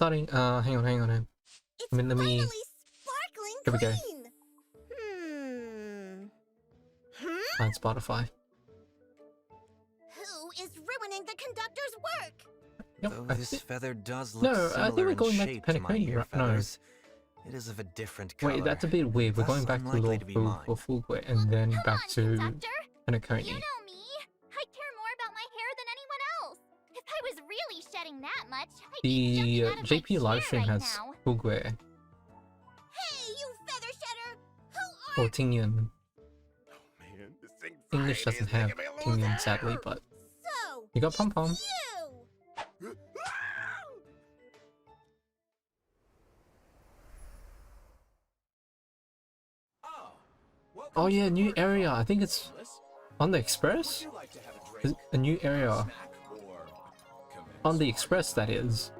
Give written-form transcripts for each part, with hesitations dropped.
Starting, hang on. It's Let me... finally sparkling Here we go. clean. On Spotify. Who is ruining the conductor's work? Yep, Though this feather does look No, I think similar we're in going back to shape to my Penacony, ear right? No. feathers, it is of a different color. Wait, that's a bit weird. We're thus going back to unlikely to be mine. Fulgway and then Come back on, to conductor. Penacony. You know me. I care more about my hair than anyone else. If I was really shedding that much, I'd be The jumping out of JP my livestream chair right has now. Fulgway Hey, you feather shedder! Who are or Tingyan. Man, this English doesn't have Tingyan, sadly, but so? you got Pom Pom. You! Oh yeah, new area. I think it's on the Express? Is it a new area? On the Express, that is.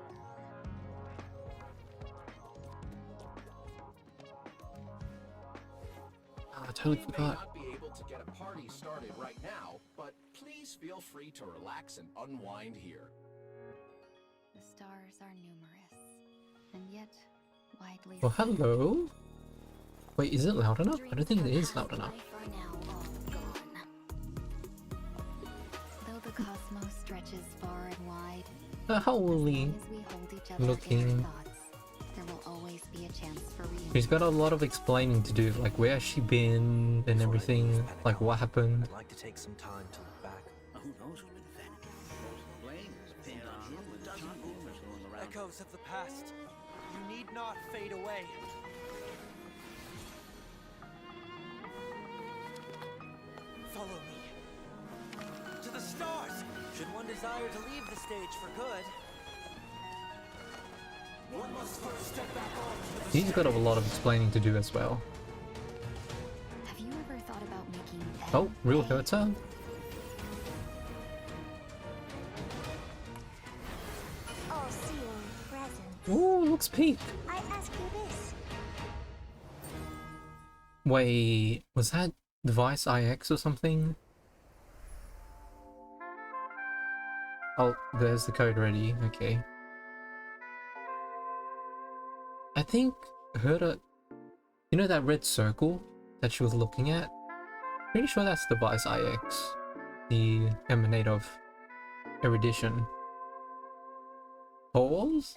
Oh, I totally forgot. You may not be able to get a party started right now, but please feel free to relax and unwind here. The stars are numerous, and yet widely Well, hello? Wait, is it loud enough? I don't think it is loud enough. are now all gone. Though the cosmos stretches far and wide, How will as we? long as we hold each other looking- in our thoughts, there will always be a chance for reunion. She's got a lot of explaining to do, like where has she been and everything, like what happened. I'd like to take some time to look back. Who knows who's been vanity? Flames pinned on you with a dozen rumors going around. Echoes of the past. You need not fade away. Follow me. To the stars! Should one desire to leave the stage for good, one must first step back on. He's got a lot of explaining to do as well. Have you ever thought about making Oh, real Herta? I'll see you present. Ooh, looks peak. I ask you this. Wait, was that Device IX or something? Oh, there's the code ready. Okay. I think Herta, you know that red circle that she was looking at? Pretty sure that's Device IX, the emanate of erudition. Pause?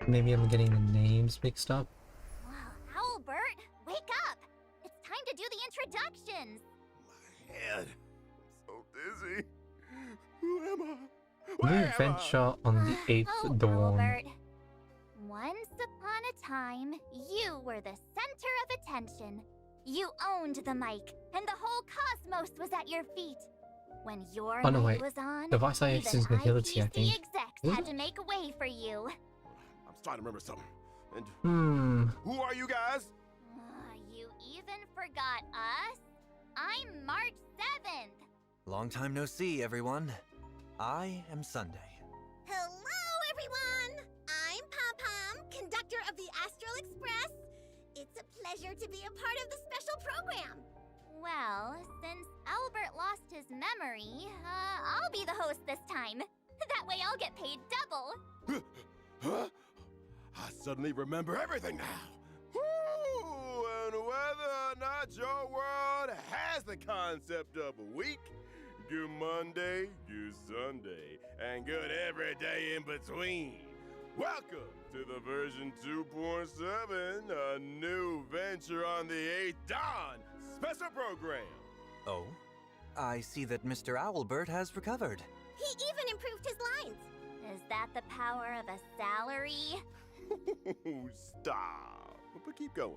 Maybe I'm getting the names mixed up. Wow, Albert, wake up! It's time to do the introductions. My head. So dizzy. Who am I? New Where am I? adventure on the 8th Oh, dawn. Albert. Once upon a time, you were the center of attention. You owned the mic, and the whole cosmos was at your feet. When your Oh, no, mic wait. was on, Device IX even is Nihility, I IPC think. execs Was had it? to make way for you. I'm starting to remember something. And who are you guys? You even forgot us? I'm March 7th. Long time no see, everyone. I am Sunday. Hello, everyone! I'm Pom-Pom, conductor of the Astral Express. It's a pleasure to be a part of the special program. Well, since Albert lost his memory, I'll be the host this time. That way I'll get paid double. Huh? I suddenly remember everything now. Woo! And whether or not your world has the concept of a week, good Monday, good Sunday, and good every day in between. Welcome to the version 2.7, a new venture on the 8th Dawn special program. Oh? I see that Mr. Owlbert has recovered. He even improved his lines. Is that the power of a salary? Stop. But keep going.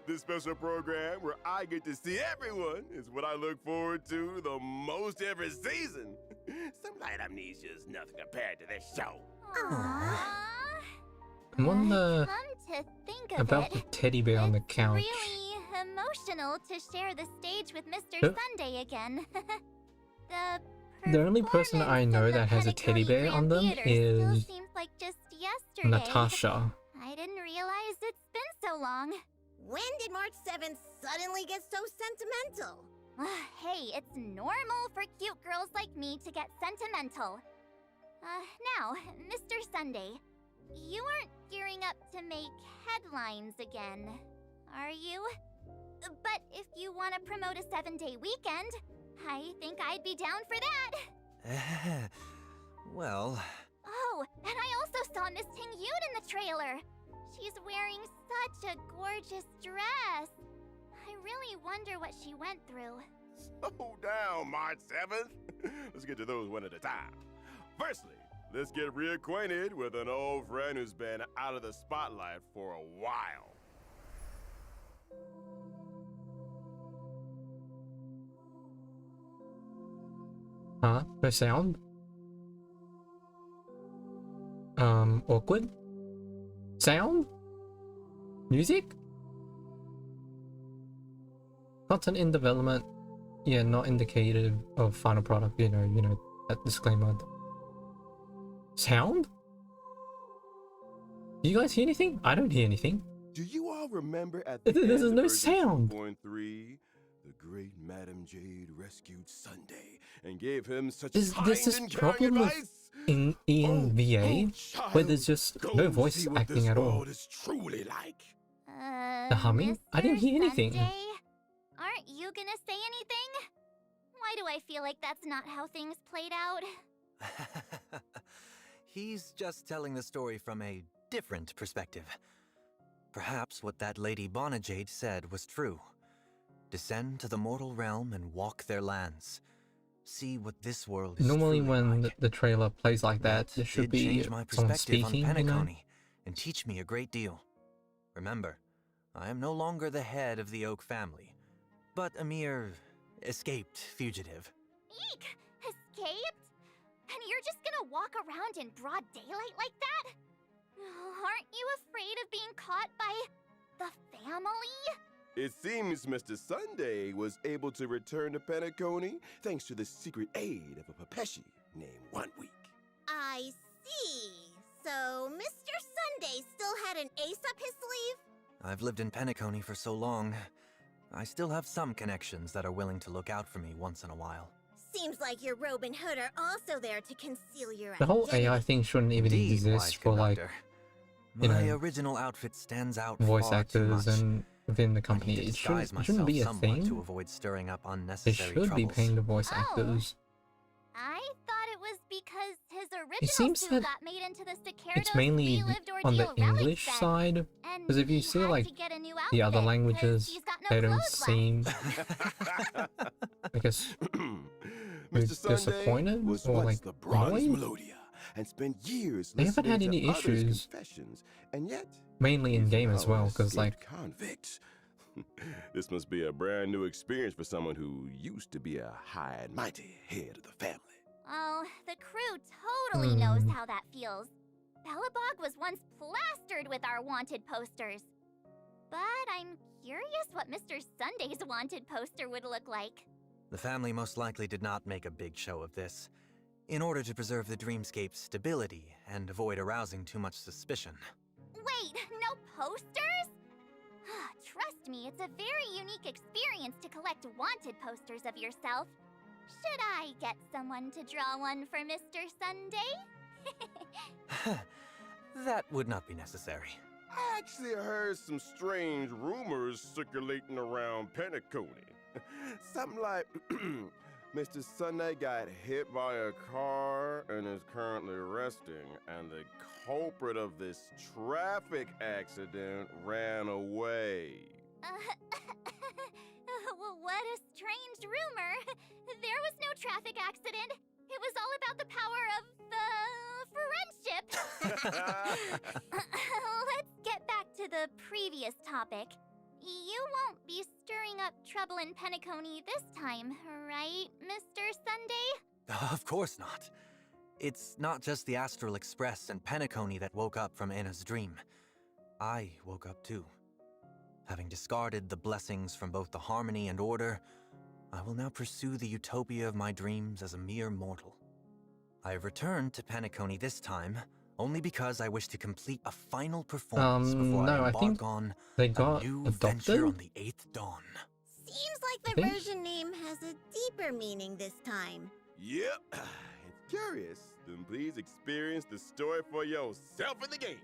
This special program where I get to see everyone is what I look forward to the most every season. Some light amnesia is nothing compared to this show. Aww. I wonder Come to think of about the it, teddy bear on the it's couch. really emotional to share the stage with Mr. Huh? Sunday again. The only person I know that has a teddy bear on them is seems like just yesterday. Natasha. I didn't realize it's been so long. When did March 7th suddenly get so sentimental? Hey, it's normal for cute girls like me to get sentimental. Now, Mr. Sunday, you aren't gearing up to make headlines again, are you? But if you want to promote a 7-day weekend, I think I'd be down for that. Well, Oh, and I also saw Miss Ting Yoon in the trailer. She's wearing such a gorgeous dress. I really wonder what she went through. Slow down, March 7th. Let's get to those one at a time. Firstly, let's get reacquainted with an old friend who's been out of the spotlight for a while. Huh? No sound? Awkward? Sound? Music? Content in development. Yeah, not indicative of final product, you know, that disclaimer. Sound? Do you guys hear anything? I don't hear anything. Do you all remember at the There's end no of version sound. 2.3, the great Madam Jade rescued Sunday and gave him such There's this kind and problem caring with advice? in VA where there's just Go no voice see what acting this at all. world is truly like. The humming? Mr. I didn't hear anything. Sunday, aren't you gonna say anything? Why do I feel like that's not how things played out? he's just telling the story from a different perspective. Perhaps what that Lady Bonajade said was true. Descend to the mortal realm and walk their lands. See what this world is Normally truly when like. the trailer plays like that, there It should did be change my someone perspective speaking, on you know? Penacony and teach me a great deal. Remember, I am no longer the head of the Oak family, but a mere escaped fugitive. Eek! Escaped? And you're just gonna walk around in broad daylight like that? Aren't you afraid of being caught by the family? It seems Mr. Sunday was able to return to Penacony thanks to the secret aid of a Papeshi named 1 Week. I see. So Mr. Sunday still had an ace up his sleeve? I've lived in Penacony for so long, I still have some connections that are willing to look out for me once in a while. Seems like your robe and hood are also there to conceal your The whole identity. AI thing shouldn't even Indeed, exist wise for like conductor. you My know, original outfit stands out voice far too actors much. and within the I company. need to It disguise shouldn't be a myself somewhat to thing. avoid stirring up They unnecessary should be troubles. paying the voice Oh. actors. I thought it was because his original It seems suit that got made into the it's Sicaridos mainly relived on the ordeal relic English set, side, and because if you he see had like to get a new the other outfit 'cause languages, he's got no they don't clothes left. seem, I guess, Mr. Sunday disappointed was or once like the bronze annoyed. Melodia and spent years They haven't listening had to any others' issues, confessions, and yet mainly in he's game as now well, an because like escaped convict. This must be a brand new experience for someone who used to be a high and mighty head of the family. Oh, the crew totally knows Hmm. how that feels. Bellabog was once plastered with our wanted posters. But I'm curious what Mr. Sunday's wanted poster would look like. The family most likely did not make a big show of this, in order to preserve the dreamscape's stability and avoid arousing too much suspicion. Wait, no posters? Trust me, it's a very unique experience to collect wanted posters of yourself. Should I get someone to draw one for Mr. Sunday? That would not be necessary. I actually heard some strange rumors circulating around Penacony. Something like Mr. Sunday got hit by a car and is currently resting, and the culprit of this traffic accident ran away. What a strange rumor. There was no traffic accident. It was all about the power of friendship. Let's get back to the previous topic. You won't be stirring up trouble in Penacony this time, right, Mr. Sunday? Of course not. It's not just the Astral Express and Penacony that woke up from Anna's dream. I woke up too. Having discarded the blessings from both the harmony and order, I will now pursue the utopia of my dreams as a mere mortal. I have returned to Penacony this time only because I wish to complete a final performance before no, I I think embark on they a got new adopted? venture on the 8th dawn. Seems like the version name has a deeper meaning this time. Yep. It's curious. Then please experience the story for yourself in the game.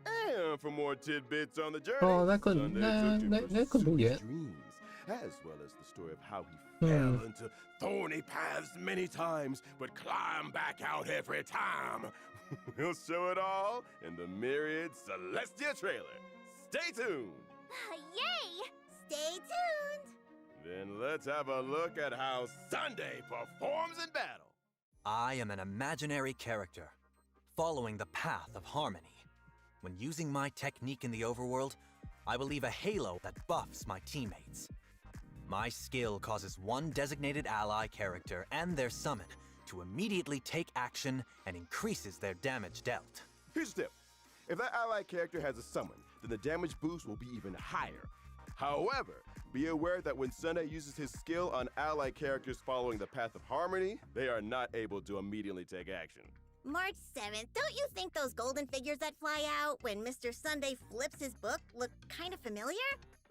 And for more tidbits on the journey, Oh, that could- Sunday nah, took to that could pursue be his it. dreams, as well as the story of how he fell into thorny paths many times, but climbed back out every time. We'll show it all in the myriad Celestia trailer. Stay tuned. Yay! Stay tuned! Then let's have a look at how Sunday performs in battle. I am an imaginary character, following the path of harmony. When using my technique in the overworld, I will leave a halo that buffs my teammates. My skill causes one designated ally character and their summon to immediately take action and increases their damage dealt. Here's the tip. If that ally character has a summon, then the damage boost will be even higher. However, be aware that when Sunday uses his skill on ally characters following the path of harmony, they are not able to immediately take action. March 7th, don't you think those golden figures that fly out when Mr. Sunday flips his book look kind of familiar?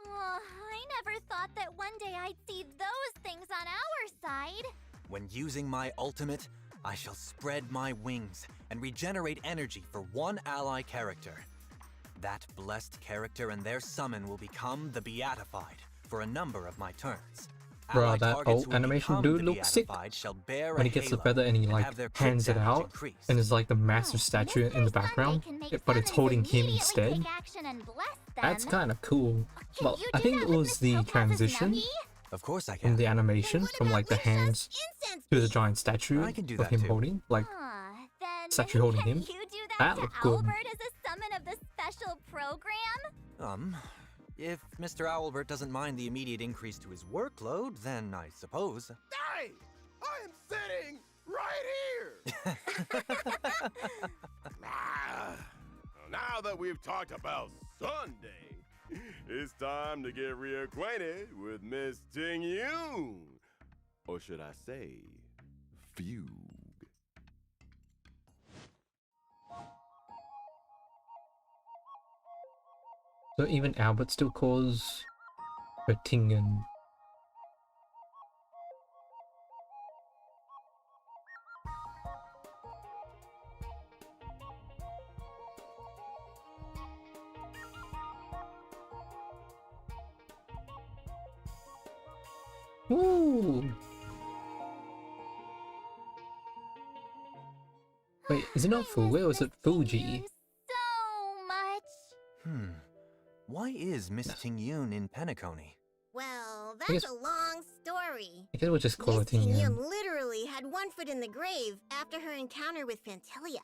I never thought that one day I'd see those things on our side. When using my ultimate, I shall spread my wings and regenerate energy for one ally character. That blessed character and their summon will become the Beatified for a number of my turns. Bro, Ally that targets old who animation become dude the looks sick. Beatified shall bear When a he gets the halo feather and he and like have their crit hands it damage out, increased. and it's like the massive statue in the Mr. background, Sunday can make but it's summons holding him immediately instead. take action and bless That's them. kind of cool. Can Well, you I do think that it with was Miss the Topaz's transition Nuggie? Of course I in can. the animation What from about like the Wisha's hands incense to the bead? giant statue I can do of that him too. holding, like Then statue holding can him. you do That that to looked good. Albert as a summon of the special program? If Mr. Owlbert doesn't mind the immediate increase to his workload, then I suppose. Hey! I am sitting right here! Now that we've talked about Sunday, it's time to get reacquainted with Miss Ting Yoon. Or should I say, Fugue. So even Albert still calls her Tingen. Ooh. Wait, is it not Fugue or is it Fuji? So much. Why is Miss Ting Yoon in Penacony? Well, I guess- that's a long story. I guess we'll just call her Miss Ting Tingen. Yoon literally had one foot in the grave after her encounter with Fantelia.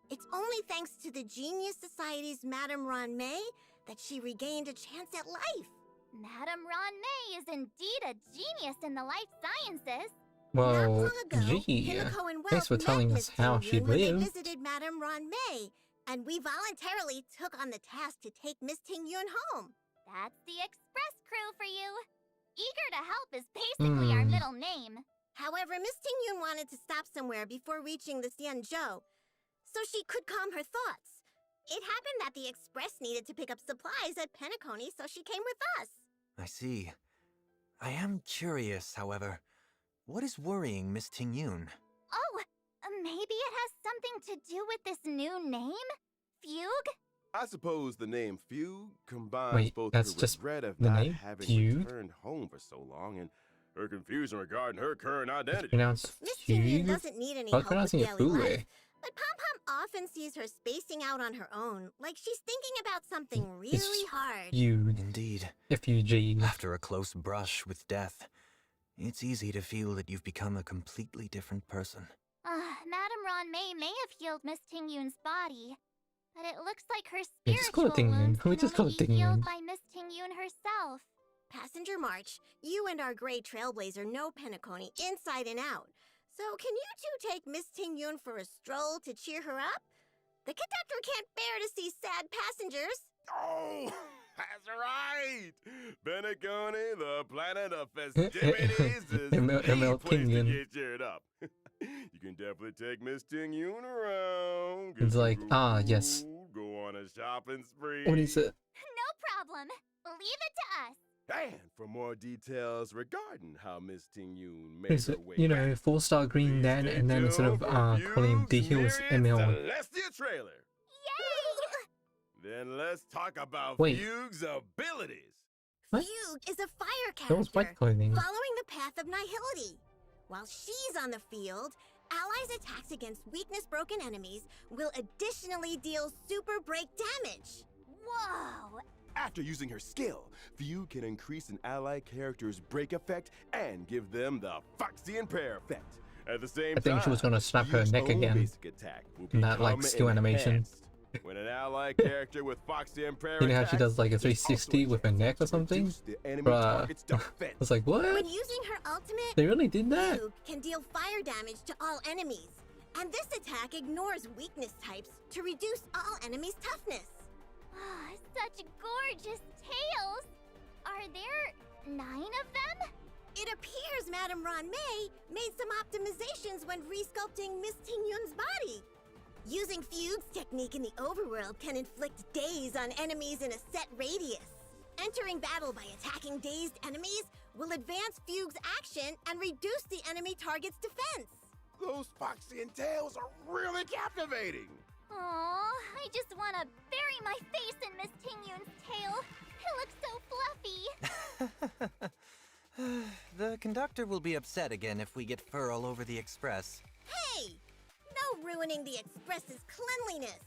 It's only thanks to the Genius Society's Madame Ron May that she regained a chance at life. Madame Ron May is indeed a genius in the life sciences. Well, Not long ago, gee, Himeko and thanks for Wells telling met us Miss how Ting she Yoon when they lived. visited Madame Ron May, and we voluntarily took on the task to take Miss Ting Yoon home. That's the express crew for you. Eager to help is basically our middle name. However, Miss Ting Yoon wanted to stop somewhere before reaching the Xianzhou, so she could calm her thoughts. It happened that the express needed to pick up supplies at Penacony, so she came with us. I see. I am curious, however. What is worrying Miss Ting Yoon? Oh, maybe it has something to do with this new name? Fugue? I suppose the name Fugue combines Wait, both that's her just regret of the not name? having Fugue? returned home for so long and her confusion regarding her current It's identity. pronounced Miss Ting Yoon Fugue? doesn't need any I was help with pronouncing it daily Fugue. life, but Pom-Pom often sees her spacing out on her own, like she's thinking about something really hard. Fugue. Indeed. F-U-G. After a close brush with death, it's easy to feel that you've become a completely different person. Madame Ron may have healed Miss Ting Yoon's body, but it looks like her We just call spiritual it Ting Yoon. wounds We can just call only it be Ting healed Yoon. by Miss Ting Yoon yourself. Passenger March, you and our gray Trailblazer know Penacony inside and out. So can you two take Miss Ting-yun for a stroll to cheer her up? The conductor can't bear to see sad passengers. Oh, that's right. Penacony, the planet of festivities, is the place to get cheered up. You can definitely take Miss Ting-yun around. It's like, yes. Go on a shopping spree. What is it? No problem. Leave it to us. And for more details regarding how Miss Ting-yun made Is her it, way you know, back, 4-star green then, and then instead of calling him D, he was ML. Celestia trailer. Yay! Then let's talk about Wait. Fugue's abilities. What? Fugue is a fire That was character, white clothing. following the path of nihility. While she's on the field, allies' attacks against weakness-broken enemies will additionally deal super break damage. Whoa! After using her skill, Fugue can increase an ally character's break effect and give them the Foxy and Prayer effect. At the same time, I think she was gonna snap her Fugue's neck own again basic attack will in that, like, become skill animation. enhanced. When an ally character with Foxy and Prayer You know how she attacks, does like a there's also 360 with her neck or to something? reduce the enemy Bruh. target's I defense. was like, what? When using her ultimate, They really did that? Fugue can deal fire damage to all enemies. And this attack ignores weakness types to reduce all enemies' toughness. Such gorgeous tails! Are there 9 of them? It appears Madame Ron May made some optimizations when resculpting Miss Ting-yun's body. Using Fugue's technique in the overworld can inflict daze on enemies in a set radius. Entering battle by attacking dazed enemies will advance Fugue's action and reduce the enemy target's defense. Those Foxy and Tails are really captivating. Aww, I just want to bury my face in Miss Ting-yun's tail. It looks so fluffy. The conductor will be upset again if we get fur all over the express. Hey! No ruining the express's cleanliness.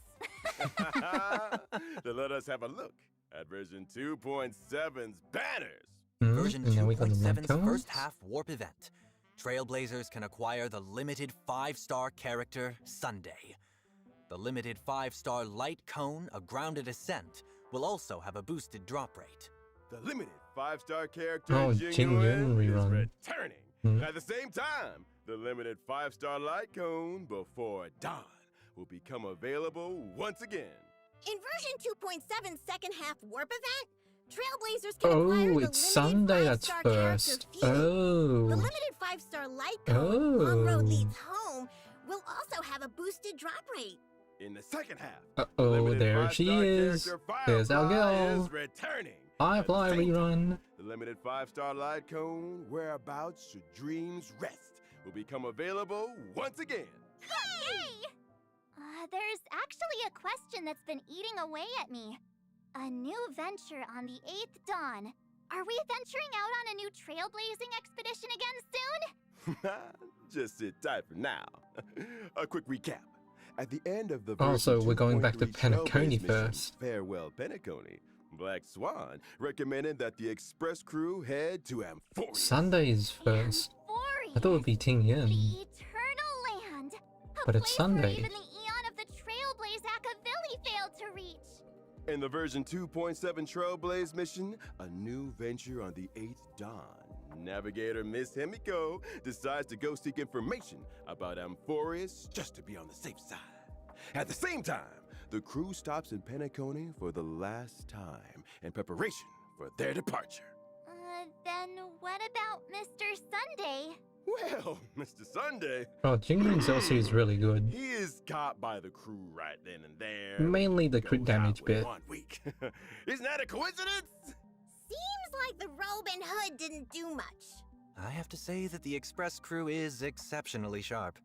Then let us have a look at version 2.7's banners. Version And then we got the 2.7's Himeko. first half warp event. Trailblazers can acquire the limited 5-star character Sunday. The limited 5-star light cone, a grounded ascent, will also have a boosted drop rate. The limited 5-star character Oh, Jing Jing Yun Yun is rerun. returning. At the same time, the limited 5-star light cone Before Dawn will become available once again. In version 2.7's second half warp event, Trailblazers can acquire Oh, the it's limited Sunday that's 5-star character first. Fugue. The Oh. limited 5-star light cone, Long Road Oh. Leads Home, will also have a boosted drop rate. In the second half, Uh-oh, limited there she 5-star is. character There's our Firefly girl. is returning. Firefly At the same time, rerun. The limited 5-star light cone Whereabouts Should Dreams Rest will become available once again. Yay! There's actually a question that's been eating away at me. A new venture on the 8th dawn. Are we venturing out on a new trailblazing expedition again soon? Just sit tight for now. A quick recap. At the end of the Also, version we're going back to 2.3 Penacony Trailblaze mission, first. Farewell Penacony. Black Swan recommended that the express crew head to Amphorius. Sunday's first. I thought it would be Ting Yun. The Eternal Land. A But it's place where Sunday. even the Eon of the Trailblaze Akavili failed to reach. In the version 2.7 Trailblaze mission, a new venture on the 8th dawn. Navigator Miss Himeko decides to go seek information about Amphorius just to be on the safe side. At the same time, the crew stops in Penacony for the last time in preparation for their departure. Then what about Mr. Sunday? Well, Mr. Sunday, Oh, Jing Yun's also is really good. he is caught by the crew right then and there. Mainly the crit Goes out damage with bit. 1 week. Isn't that a coincidence? Seems like the robe and hood didn't do much. I have to say that the express crew is exceptionally sharp.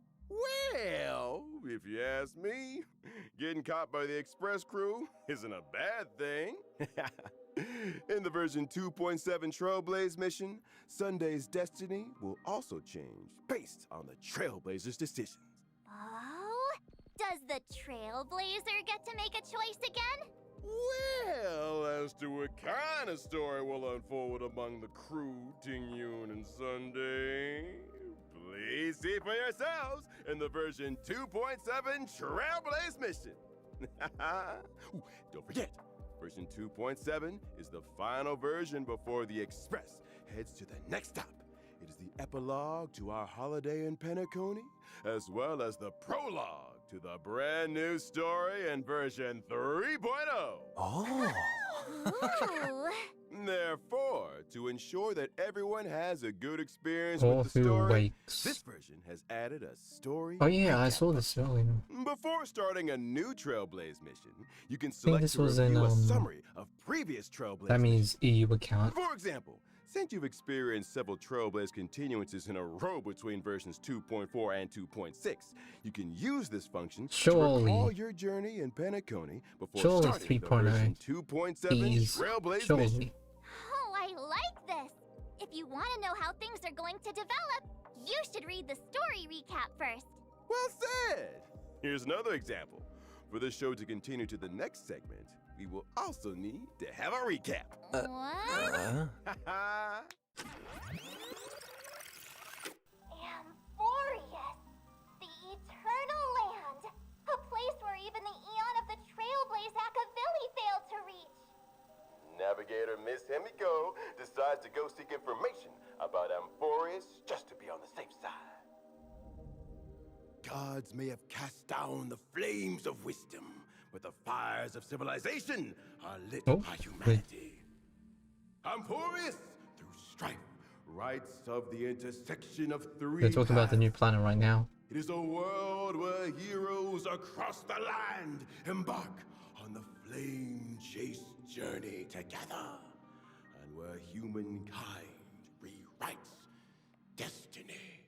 Well, if you ask me, getting caught by the express crew isn't a bad thing. In the version 2.7 Trailblaze mission, Sunday's destiny will also change based on the Trailblazer's decisions. Oh? Does the Trailblazer get to make a choice again? Well, as to what kind of story will unfold among the crew, Ting Yun and Sunday, please see for yourselves in the version 2.7 Trailblaze mission. Ooh, don't forget, Version 2.7 is the final version before the Express heads to the next stop. It is the epilogue to our holiday in Penacony, as well as the prologue to the brand new story in version 3.0. Oh. Ooh. Therefore, to ensure that everyone has a good experience All with the Who story, Wakes. this version has added a story. Oh yeah, I recap saw this earlier. Before starting a new Trailblaze mission, you can think select this to was in, review a summary of previous Trailblaze That means missions. EU account. For example, since you've experienced several Trailblaze continuances in a row between versions 2.4 and 2.6, you can use this function to recall Surely. your journey in Penacony before Surely starting the 3.0 version 2.7 is Trailblaze mission. surely. Oh, I like this. If you want to know how things are going to develop, you should read the story recap first. Well said! Here's another example. For the show to continue to the next segment, we will also need to have a recap. What? Amphorius, the eternal land. A place where even the eon of the Trailblaze Akavili failed to reach. Navigator Miss Himeko decides to go seek information about Amphorius just to be on the safe side. Gods may have cast down the flames of wisdom, but the fires of civilization are lit by humanity. Amphorius, through strife, writes of the intersection of three They're talking about the new planet right now. It is a world where heroes across the land embark on the flame-chased journey together, and where humankind rewrites destiny.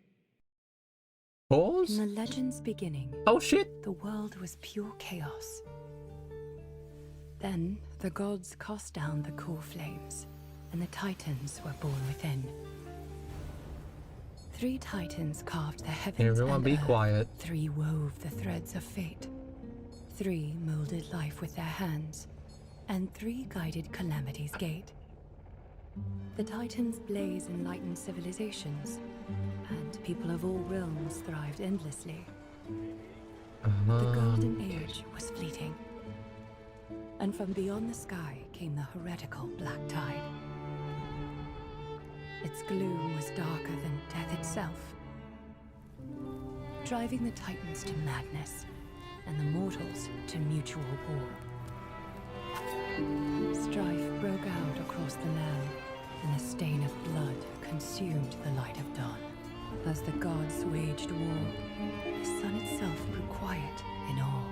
Pause? In the legend's beginning, Oh shit! the world was pure chaos. Then the gods cast down the core flames, and the titans were born within. 3 titans carved the heavens Everyone and be earth. quiet. 3 wove the threads of fate. 3 molded life with their hands, and 3 guided calamity's gate. The titans blaze enlightened civilizations, and people of all realms thrived endlessly. The golden age was fleeting, and from beyond the sky came the heretical black tide. Its gloom was darker than death itself, driving the titans to madness and the mortals to mutual war. Strife broke out across the land, and the stain of blood consumed the light of dawn. As the gods waged war, the sun itself grew quiet in awe.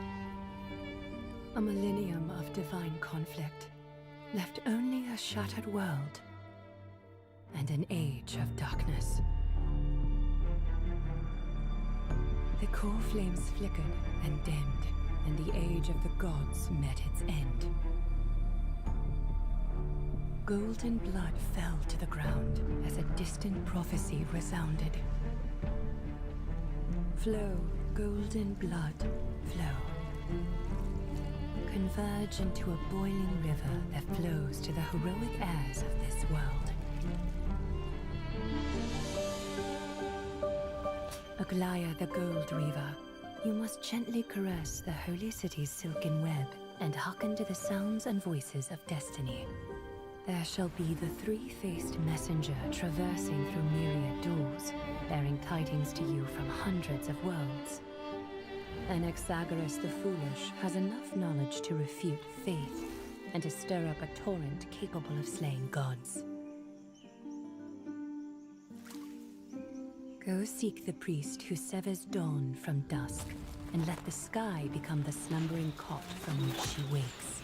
A millennium of divine conflict left only a shattered world and an age of darkness. The core flames flickered and dimmed, and the age of the gods met its end. Golden blood fell to the ground as a distant prophecy resounded. Flow, golden blood, flow. Converge into a boiling river that flows to the heroic heirs of this world. Aglaya the Gold Reaver, you must gently caress the holy city's silken web and hearken to the sounds and voices of destiny. There shall be the 3-faced messenger traversing through myriad doors, bearing tidings to you from hundreds of worlds. Anaxagoras the Foolish has enough knowledge to refute faith and to stir up a torrent capable of slaying gods. Go seek the priest who severs dawn from dusk, and let the sky become the slumbering cot from which she wakes.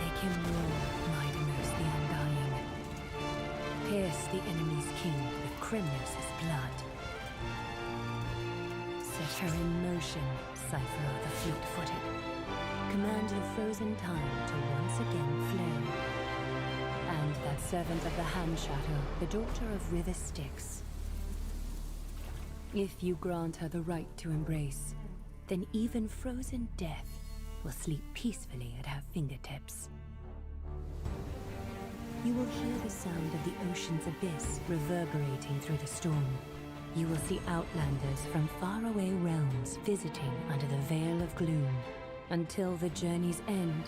Make him roar, Mightiness the Undying. Pierce the enemy's king with Kremnos' blood. Set her in motion, Cypher the fleet-footed. Command the frozen time to once again flow. And that servant of the Hand Shadow, the daughter of River Styx. If you grant her the right to embrace, then even frozen death will sleep peacefully at her fingertips. You will hear the sound of the ocean's abyss reverberating through the storm. You will see outlanders from faraway realms visiting under the veil of gloom, until the journey's end,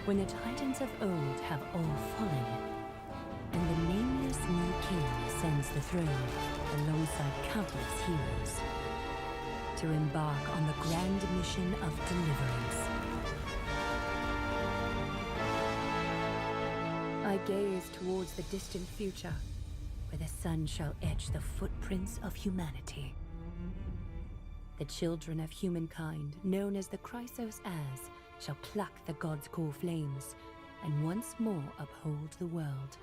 when the titans of old have all fallen, and the nameless new king ascends the throne alongside countless heroes, to embark on the grand mission of deliverance. I gaze towards the distant future, where the sun shall etch the footprints of humanity. The children of humankind, known as the Chrysos As, shall pluck the gods' core flames, and once more uphold the world.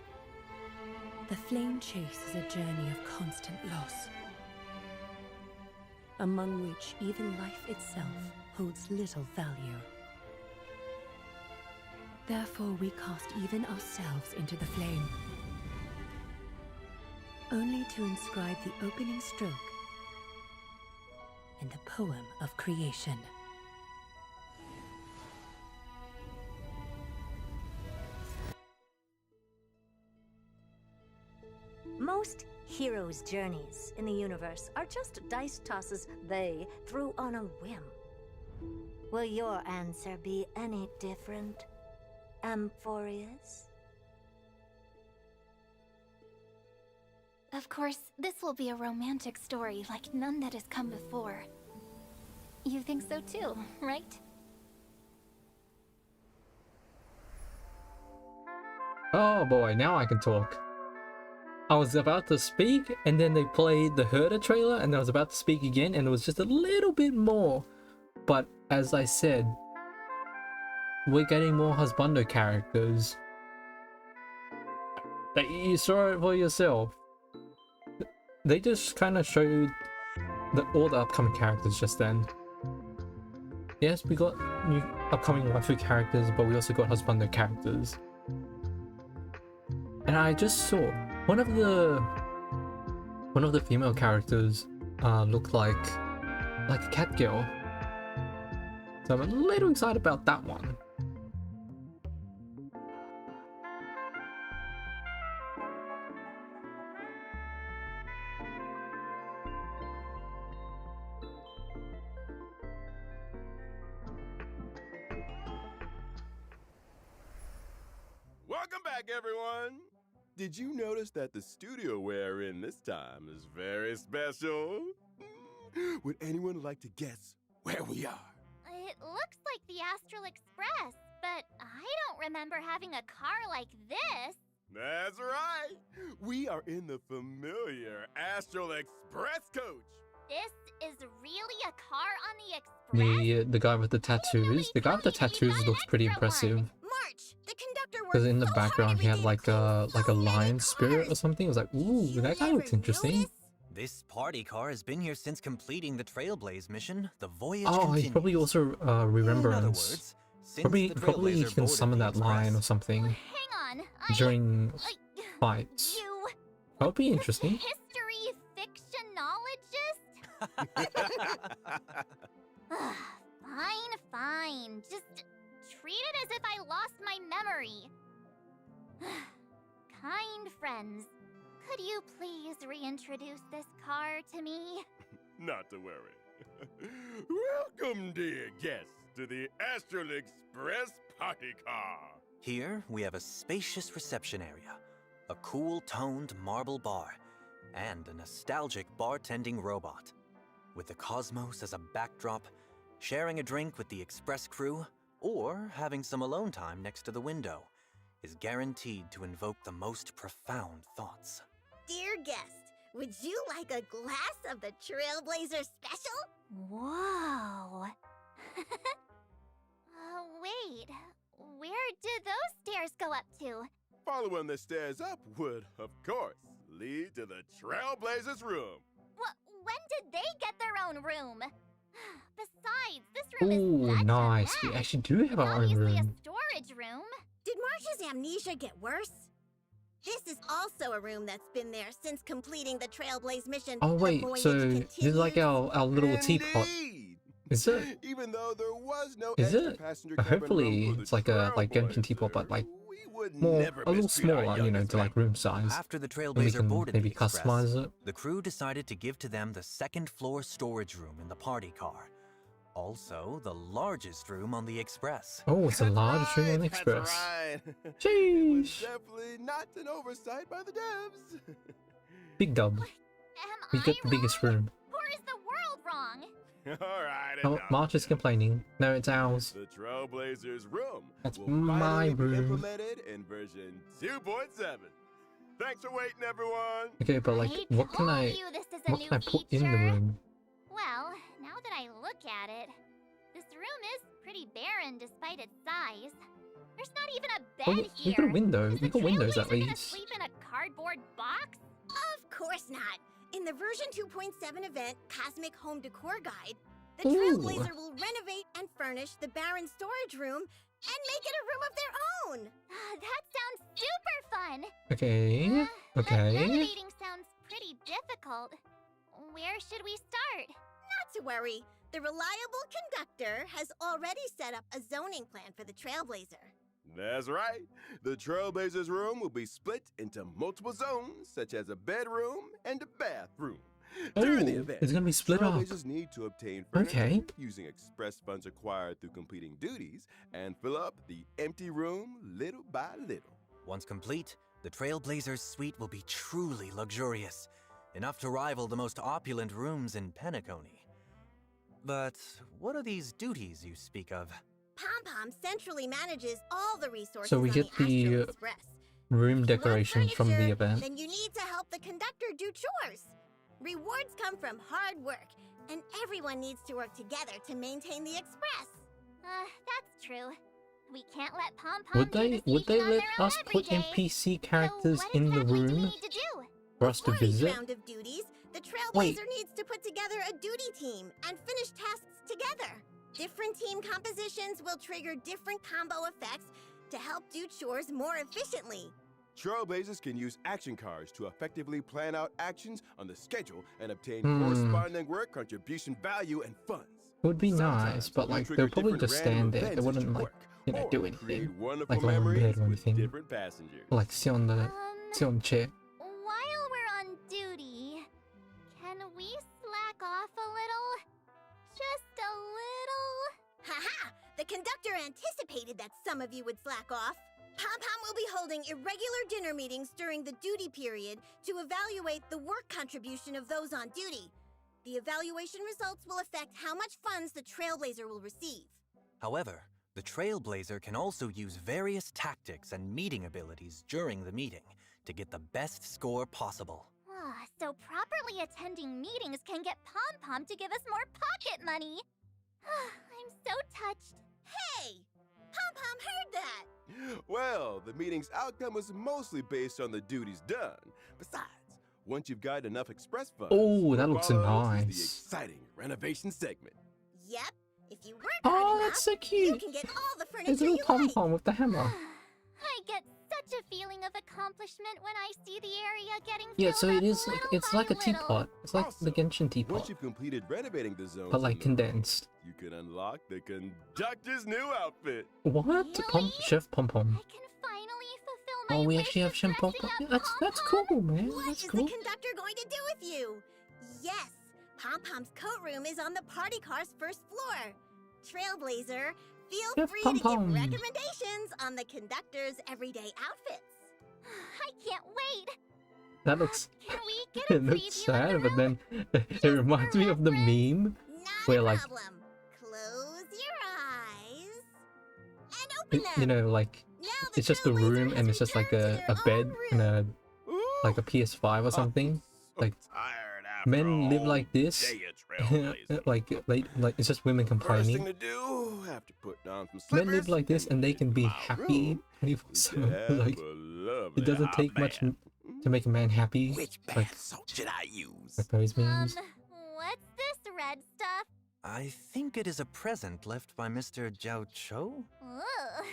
The flame chase is a journey of constant loss, among which even life itself holds little value. Therefore we cast even ourselves into the flame, only to inscribe the opening stroke in the poem of creation. Most heroes' journeys in the universe are just dice tosses they threw on a whim. Will your answer be any different, Amphorius? Of course, this will be a romantic story like none that has come before. You think so too, right? Oh boy, now I can talk. I was about to speak, and then they played the Herder trailer, and I was about to speak again, and it was just a little bit more. But as I said, we're getting more husbando characters. You saw it for yourself. They just kind of showed all the upcoming characters just then. Yes, we got new upcoming waifu characters, but we also got husbando characters. And I just saw one of the female characters looked like a cat girl. So I'm a little excited about that one. Welcome back, everyone! Did you notice that the studio we're in this time is very special? Would anyone like to guess where we are? It looks like the Astral Express, but I don't remember having a car like this. That's right! We are in the familiar Astral Express coach! This is really a car on the Express? The guy with the tattoos. The guy with the tattoos looks pretty impressive. March, the conductor worked Because in the so background hard he had every like day to a close so many lion spirit or cars. something. I was like, ooh, You that guy never looks interesting. noticed? This party car has been here since completing the Trailblaze mission. The voyage Oh, continues. he's probably also In other remembrance. words, since Probably the he Trailblazer can boarded summon the that lion or Express, something Hang on, during fights. You... That would be interesting. History fictionologist? Fine. Just treat it as if I lost my memory. Kind friends, could you please reintroduce this car to me? Not to worry. Welcome, dear guests, to the Astral Express party car. Here, we have a spacious reception area, a cool-toned marble bar, and a nostalgic bartending robot. With the cosmos as a backdrop, sharing a drink with the Express crew, or having some alone time next to the window, is guaranteed to invoke the most profound thoughts. Dear guest, would you like a glass of the Trailblazer special? Whoa. Wait, where did those stairs go up to? Following the stairs up would, of course, lead to the Trailblazer's room. When did they get their own room? Besides, this room Ooh, is such nice. a We mess. actually do have our own Obviously room. a storage room. Did Marsh's amnesia get worse? This is also a room that's been there since completing the Trailblaze mission. Oh The wait, voyage so this is like continues. our little teapot. Indeed. Is it? Even though there was no Is extra it? passenger cabin Hopefully room for it's the like a Genshin teapot, but Trailblazer, like we would more never a little mistreat our smaller, you know, youngest to like member. room size. After the And we Trailblazer can boarded maybe the Express, customize it. the crew decided to give to them the second-floor storage room in the party car. Also, the largest room on the Express. Oh, it's a large room on the Express. That's right. It was Sheesh. definitely not an oversight by the devs. Big dub. Am We I got the biggest wrong? room. Or is the world wrong? Alright, Oh, enough March is of that. complaining. No, it's ours. The Trailblazer's room That's will my finally be room. implemented in version 2.7. Thanks for waiting, everyone. Okay, but like, I what can told I, you this is a what new can I put in the feature. room? Well, now that I look at it, this room is pretty barren despite its size. There's not even a Oh, bed we here. got a window. Is We the got windows Trailblazer at gonna least. sleep in a cardboard box? Of course not. In the version 2.7 event, Cosmic Home Decor Guide, the Ooh. Trailblazer will renovate and furnish the barren storage room and make it a room of their own. That sounds super fun. Okay, But okay. renovating sounds pretty difficult. Where should we start? Not to worry. The reliable conductor has already set up a zoning plan for the Trailblazer. That's right. The Trailblazer's room will be split into multiple zones, such as a bedroom and a bathroom. During the Oh, event, it's gonna be split up. Trailblazers need to obtain furniture Okay. using express funds acquired through completing duties and fill up the empty room little by little. Once complete, the Trailblazer's suite will be truly luxurious, enough to rival the most opulent rooms in Penacony. But what are these duties you speak of? Pom-Pom centrally manages all the resources So we on get the the Astral Express. room If you want decorations from the furniture, event. Then you need to help the conductor do chores. Rewards come from hard work, and everyone needs to work together to maintain the Express. That's true. We can't let Pom-Pom Would they let us put NPC characters in the room for us to Before each visit? round of duties, the Wait. Trailblazer needs to put together a duty team and finish tasks together. Different team compositions will trigger different combo effects to help do chores more efficiently. Trailblazers can use action cards to effectively plan out actions on the schedule and obtain Hmm. corresponding work contribution value and funds. It would be Sometimes nice, but you'll like trigger they'll probably different just random stand there. They events at wouldn't your like, work, you know, or do create anything. wonderful Like lay on bed memories or with anything. different passengers. Like sit on the chair. While we're on duty, can we slack off a little? Just a little? Haha! The conductor anticipated that some of you would slack off. Pom-Pom will be holding irregular dinner meetings during the duty period to evaluate the work contribution of those on duty. The evaluation results will affect how much funds the Trailblazer will receive. However, the Trailblazer can also use various tactics and meeting abilities during the meeting to get the best score possible. So properly attending meetings can get Pom-Pom to give us more pocket money. I'm so touched. Hey! Pom-Pom heard that! Well, the meeting's outcome was mostly based on the duties done. Besides, once you've got enough express funds, Oh, that what looks follows is nice. the exciting renovation segment. Yep, if you work Oh, hard enough, that's so you cute. can get all the There's furniture a you little pom like. pom with the hammer. I get such a feeling of accomplishment when I see the area getting Yeah, filled so up it is like little it's by like a little. teapot. It's like the Also, Genshin Once teapot, you've completed renovating the zones, but like in the condensed. you can unlock the conductor's new outfit. What? Really? Chef Pom Pom. I can finally fulfill my Oh, we wish actually have of Chef Pom dressing Pom. up Yeah, that's Pom-Pom. cool, man. What That's is cool. the conductor going to do with you? Yes, Pom-Pom's coat room is on the party car's first floor. Trailblazer, feel Chef free Pom to Pom. give recommendations on the conductor's everyday outfits. I can't wait. That looks. Can we get a It looks preview of sad, the but room? then it reminds me of the meme Not where a like problem. Close your eyes and open them. you know like Now the it's just the Trailblazer room has and it's just like returned a to their bed own and room. a like a PS5 or something. So Like, tired after Men a live whole like this. day of Trailblazer. like it's just women First thing complaining. to do, after putting on some Men slippers live like this and they can be my happy room, 24/7. have Like a lovely it doesn't hot take much bath. to make a man happy. Which Like bath salt should I use? those memes. What's this red stuff? I think it is a present left by Mr. Jiao Cho? Ugh.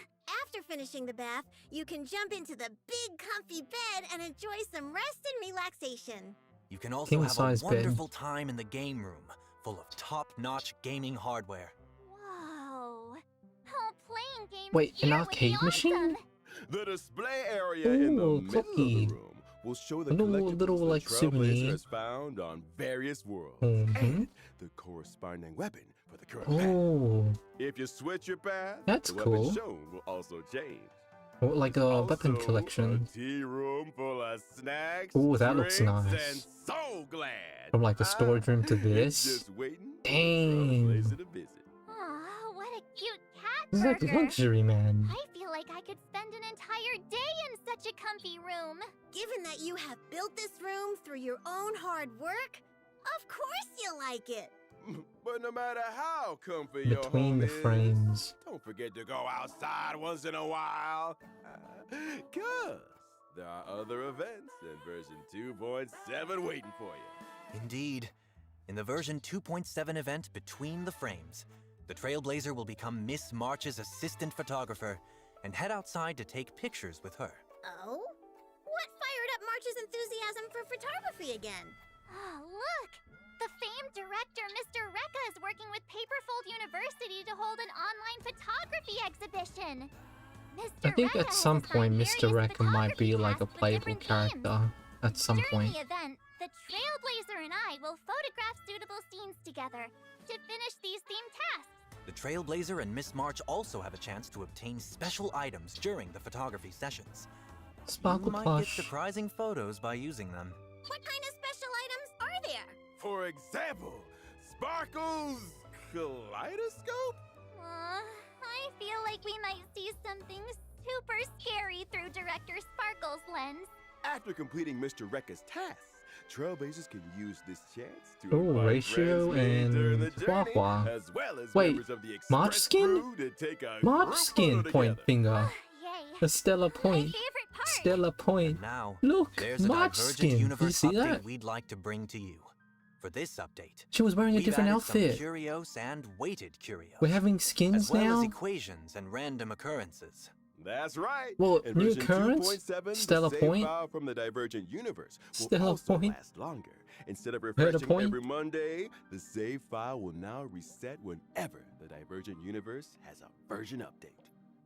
After finishing the bath, you can jump into the big comfy bed and enjoy some rest and relaxation. You can also King have a size bed. wonderful time in the game room, full of top-notch gaming hardware. Whoa. Oh, playing games Wait, an here would arcade be machine? awesome. The display area in the Ooh, middle of cookie. the room will show the A little- collectibles little, the like, Trailblazer souvenir. has found on various worlds, Mhm. and the corresponding weapon for the current path. Oh, If you switch your path, That's the weapon cool. shown will also change. oh, like a weapon Also, collection a tea room full of snacks, Ooh, that looks drinks, nice. and so glad. from like the storage room to It's this. just waiting for the Dang. Trailblazer to visit. Aw, what a cute cat This is like burger. luxury, man. I feel like I could spend an entire day in such a comfy room. Given that you have built this room through your own hard work, of course you'll like it. But no matter how comfy your Between home the is, frames. don't forget to go outside once in a while. Cause there are other events in version 2.7 waiting for you. Indeed. In the version 2.7 event Between the Frames, the Trailblazer will become Miss March's assistant photographer and head outside to take pictures with her. Oh? What fired up March's enthusiasm for photography again? Oh, look! The famed director, Mr. Rekka, is working with Paperfold University to hold an online photography exhibition. Mr. I think Rekka at some has point assigned Mr. various Rekka might be photography like a tasks with playable different themes. character at some During point. the event, the Trailblazer and I will photograph suitable scenes together to finish these themed tasks. The Trailblazer and Miss March also have a chance to obtain special items during the photography sessions. Sparkle You might plush. get surprising photos by using them. What kind of special items are there? For example, Sparkle's kaleidoscope? I feel like we might see something super scary through Director Sparkle's lens. After completing Mr. Rekka's tasks, Trailblazers can use this chance to Ooh, invite Ratio friends meeting during the and journey, Hua-Hua. as well as Wait, members of the March Express skin? crew to take a March group skin photo point together. finger. Yay. The Stella My point. favorite part. Stella point. Now, Look, there's a March Divergent skin. Do you Universe see update that? we'd like to bring to you. For this update, She was wearing a we've different added some outfit. curios and weighted curios, We're having as skins well now? as equations and random occurrences. That's right. Well, In new version occurrence? 2.7, Stella the save point? file from the Divergent Universe will Stella also point? last longer. Instead of Heard a refreshing point? every Monday, the save file will now reset whenever the Divergent Universe has a version update.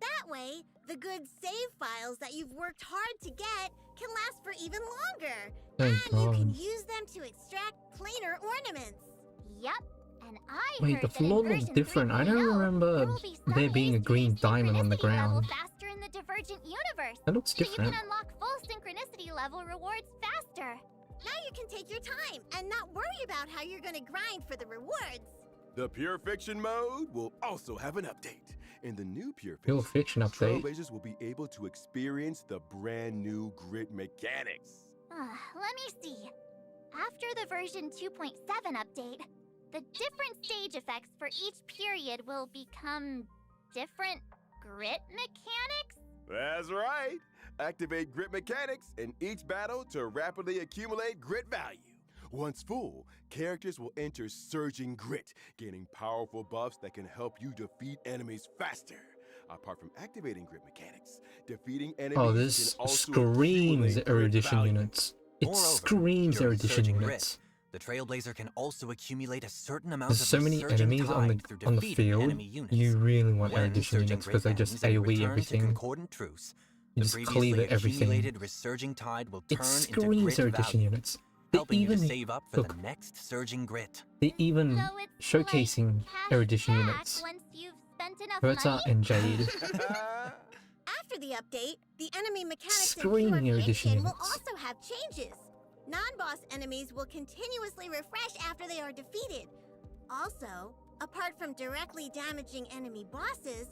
That way, the good save files that you've worked hard to get can last for even longer. Thank and you can God. use them to extract planar ornaments. Yep. And I Wait, heard the that floor in looks version different. I don't 3.0, remember there will be some there being a ways to green reach diamond on the synchronicity level ground. faster in the Divergent Universe. That looks You different. can unlock full synchronicity level rewards faster. Now you can take your time and not worry about how you're going to grind for the rewards. The Pure Fiction mode will also have an update. In the new Pure Pure Fiction, Fiction update. Trailblazers will be able to experience the brand new grid mechanics. Let me see. After the version 2.7 update, the different stage effects for each period will become different grit mechanics? That's right. Activate grit mechanics in each battle to rapidly accumulate grit value. Once full, characters will enter Surging Grit, gaining powerful buffs that can help you defeat enemies faster. Apart from activating grit mechanics, defeating enemies Oh, this can also screams accumulate grit erudition value. units. It Moreover, screams during erudition Surging units. Grit, the Trailblazer can also accumulate a certain amount There's of so many resurging enemies on tide through the defeating field. enemy units. You really want When erudition Surging units Grit because they just ends and AoE return to everything. Concordant Truce, You the just previously cleave everything. accumulated resurging tide will It turn into screams grit erudition value, units. They helping you to even save up for look, the next Surging Grit. they even So it's showcasing like cash erudition back units. once you've spent enough Herta money? and Jade. After the update, the enemy mechanics in Screaming Pure erudition Fiction will units. also have changes. Non-boss enemies will continuously refresh after they are defeated. Also, apart from directly damaging enemy bosses,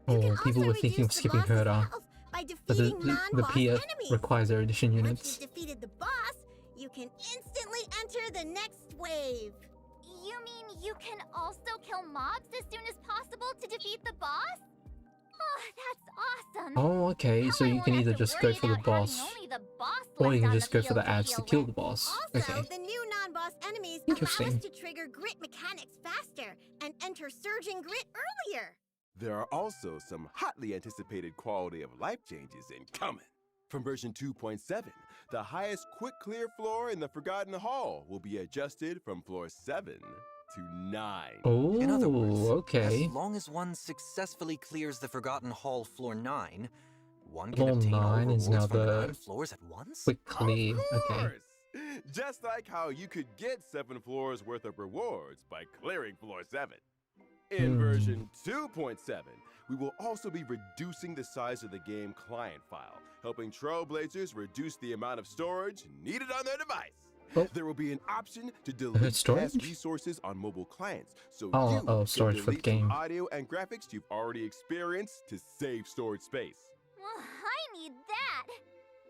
you can Oh, people also were thinking of reduce the skipping boss's Herta. health by But defeating the non-boss PF enemies. requires erudition Once units. you've defeated the boss, you can instantly enter the next wave. You mean you can also kill mobs as soon as possible to defeat the boss? Oh, that's awesome. Oh, okay, Now so I you won't can have either to just worry go for the about having boss, only the boss or you left can on just go for field the ads to deal kill with. the boss. Also, Okay. the new non-boss enemies allow us Interesting. to trigger grit mechanics faster and enter Surging Grit earlier. There are also some hotly anticipated quality of life changes incoming. From version 2.7, the highest quick clear floor in the Forgotten Hall will be adjusted from floor 7 to 9. In other Oh, words, okay. as long as one successfully clears the Forgotten Hall floor 9, one can Floor obtain all 9 is rewards now from the the 9 floors at once? quick clear. Of Okay. course! Just like how you could get 7 floors worth of rewards by clearing floor 7. In version 2.7, we will also be reducing the size of the game client file, helping Trailblazers reduce the amount of storage needed on their device. Oh. There will be an option to delete storage? past resources on mobile clients, so storage can for the delete some game. audio and graphics you've already experienced to save storage space. Well, I need that.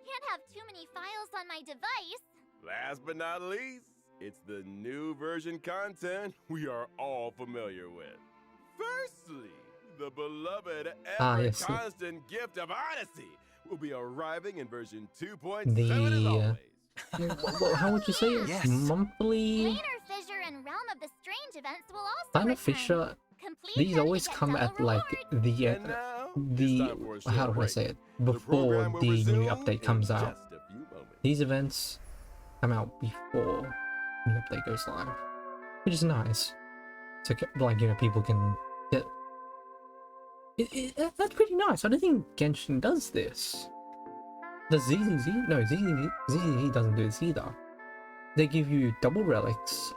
Can't have too many files on my device. Last but not least, it's the new version content we are all familiar with. Firstly, the beloved yes. ever-constant gift of Odyssey will be arriving in version 2.7 as The always. how would you say it? Yes. Monthly? Planar Fissure and Realm of the Strange events will also Planar return. Fissure. Complete These them to always get come double at like rewards. the And now, it's time for a short how do I break. say it? The Before program will the new resume update in comes out. just a few moments. These events come out before the new update goes live, which is nice. So like people can get. That's pretty nice. I don't think Genshin does this. Does ZZZ? No, ZZZ doesn't do this either. They give you double relics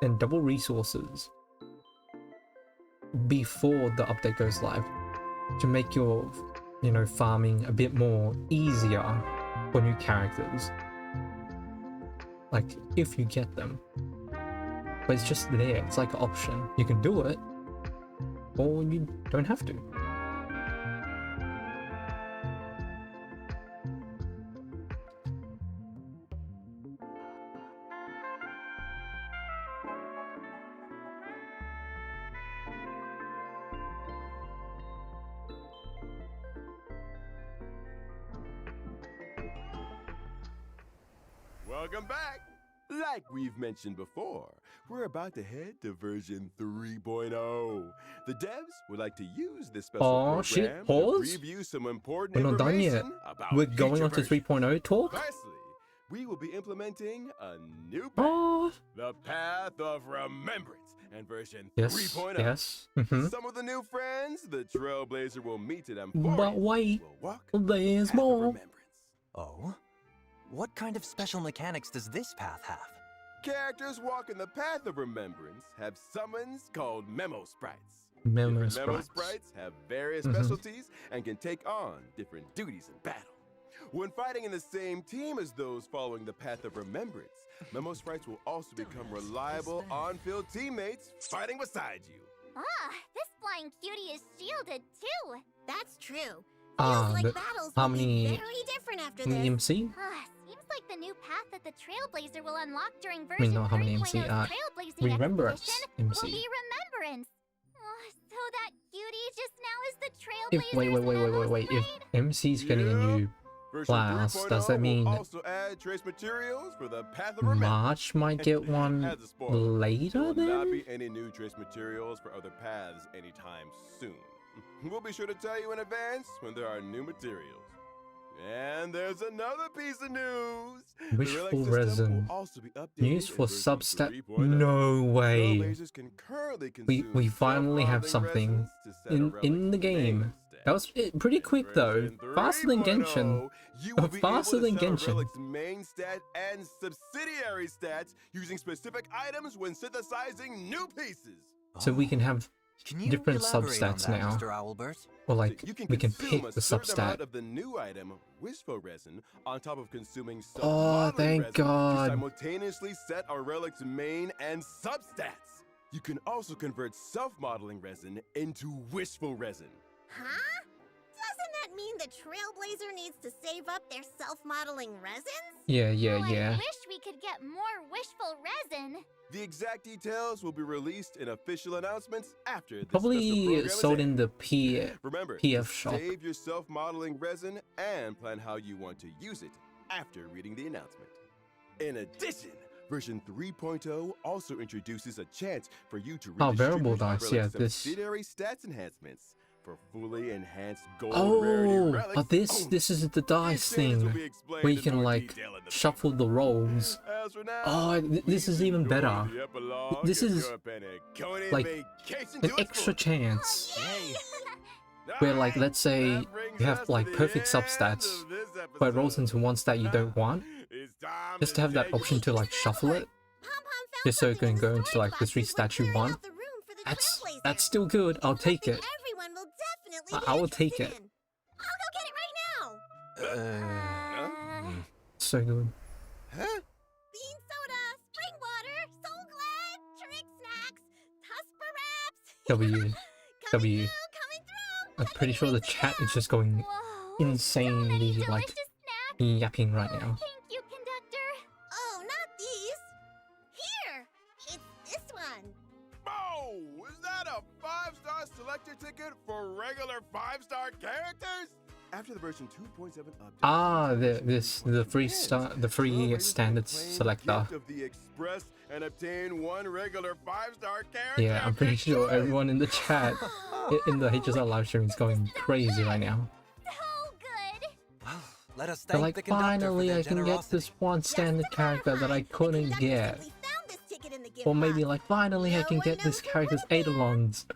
and double resources before the update goes live to make your, farming a bit more easier for new characters. Like, if you get them. But it's just there. It's like an option. You can do it, or you don't have to. Welcome back! Like we've mentioned before, we're about to head to version 3.0. The devs would like to use this special program shit, pause? to preview some important We're not done yet. information about We're going future on to versions. 3.0 talk? Firstly, we will be implementing a new path, Oh, the Path of Remembrance, and version yes, 3.0. yes. Some of the new friends the Trailblazer will meet at M4 But wait, will walk there's Path of more. Remembrance. Oh? What kind of special mechanics does this path have? Characters walking the Path of Remembrance have summons called Memo Sprites. Memo Different Memo Sprites. Sprites have various specialties and can take on different duties in battle. When fighting in the same team as those following the Path of Remembrance, Memo Sprites will also become reliable on-field teammates fighting beside you. Ah, this flying cutie is shielded too. That's true. Ah, Feels like but battles how will be many very different after this. MC? Seems like the new path that the Trailblazer will unlock during I version mean, not how many MC, 3.0's Trailblazing Remembrance expedition MC. will be Remembrance. So that cutie just now is the Trailblazer's Wait. If Sprite? MC's getting a new Version class, 3.0 does that mean will also add trace materials for the Path of Remembrance. March might get one As a spoiler, there later will not then? be any new trace materials for other paths anytime soon. We'll be sure to tell you in advance when there are new materials. And there's another piece of news. The Wishful relic system resin. will also be updated Used in for version Substat? 3.0. No way. Trailblazers can currently We consume finally have self-modeling something resins to set a in relic's the game. main That was pretty in quick though. version Faster than 3.0, Genshin. you will be Faster able to than set a Genshin. relic's main stat and subsidiary stats using specific items when synthesizing new pieces. So we can have Can you different elaborate on substats that, now. Mr. Owlbert? Or like So you can we can consume pick a the certain amount substat. of the new item, Wishful Resin, on top of consuming Oh, self-modeling thank resin God. to simultaneously set our relic's main and substats. You can also convert self-modeling resin into Wishful Resin. Huh? Doesn't that mean the Trailblazer needs to save up their self-modeling resins? Yeah. I wish we could get more wishful resin. The exact details will be released in official announcements after this special Probably program is sold in ended. the Remember, PF to shop. save your self-modeling resin and plan how you want to use it after reading the announcement. In addition, version 3.0 also introduces a chance for you to Oh, variable redistribute dice, yeah, relic this- subsidiary stats enhancements for fully enhanced gold rarity Oh, relics but this only. is the dice These changes will thing be explained where you in can more like detail in the shuffle the rolls. As for now, Oh, this is even enjoy better. the epilogue This of is your Penaconian like vacation an to its extra fullest. chance Yay! where like Alright, let's say that brings you us have to like the perfect end substats, of this but it rolls episode. into one stat you don't want, It's time just to have that take option to like shuffle it. Pom-Pom found Just so it something can in go the into story like the three classes when stats you clearing want. out the room for the That's still good. I'll take it. Everyone will definitely be I will take interested it. in. I'll go get it right now. So good. Huh? Bean soda, spring water, soul glad, trick snacks, Tusper wraps. W. W. Coming through. I'm pretty sure the chat is just going Whoa, insanely so many like delicious snacks. yapping right now. Thank you, conductor. Oh, not these. Here, it's this one. Oh, is that a 5-star selector ticket for regular 5-star characters? After the version 2.7 update. Ah, the free standard selector. Gift of the Express and obtain 1 regular 5-star character. Yeah, I'm pretty sure everyone in the chat in the HSR live stream is going crazy right now. So good. Well, let us They're thank like, the conductor finally for their I can get generosity. this one standard character that I couldn't get. Or maybe like, finally I can get this character's Eidolons.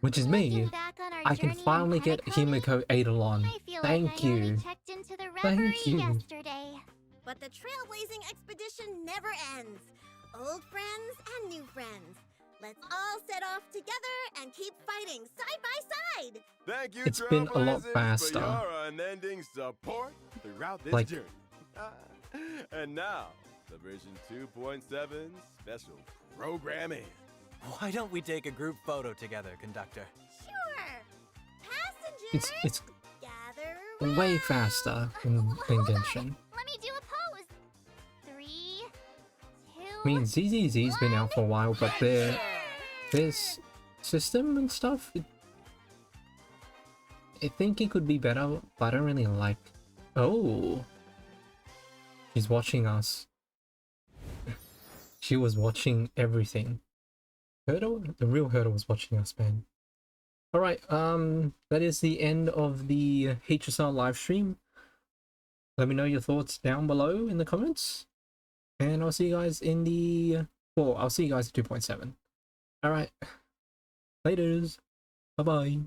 Which is me. Looking back on our I can journey in finally get Himeko, Himeko Eidolon. I feel Thank like I only you. checked into the reverie Thank you. yesterday. But the trailblazing expedition never ends. Old friends and new friends. Let's all set off together and keep fighting side by side. Thank you, It's been a lot Trailblazers, faster. for your unending support throughout this Like- journey. And now, the version 2.7 special programming. Why don't we take a group photo together, conductor? Sure. Passengers, It's gather way round. faster in Genshin. Let me do a pose. 3, 2. I mean, ZZZ's been out for a while, but this system and stuff, I think it could be better, but I don't really like... Oh! She's watching us. She was watching everything. Hurdle? The real Hurdle was watching us, man. Alright, that is the end of the HSR live stream. Let me know your thoughts down below in the comments. And I'll see you guys in the... Well, I'll see you guys at 2.7. Alright. Laters. Bye-bye.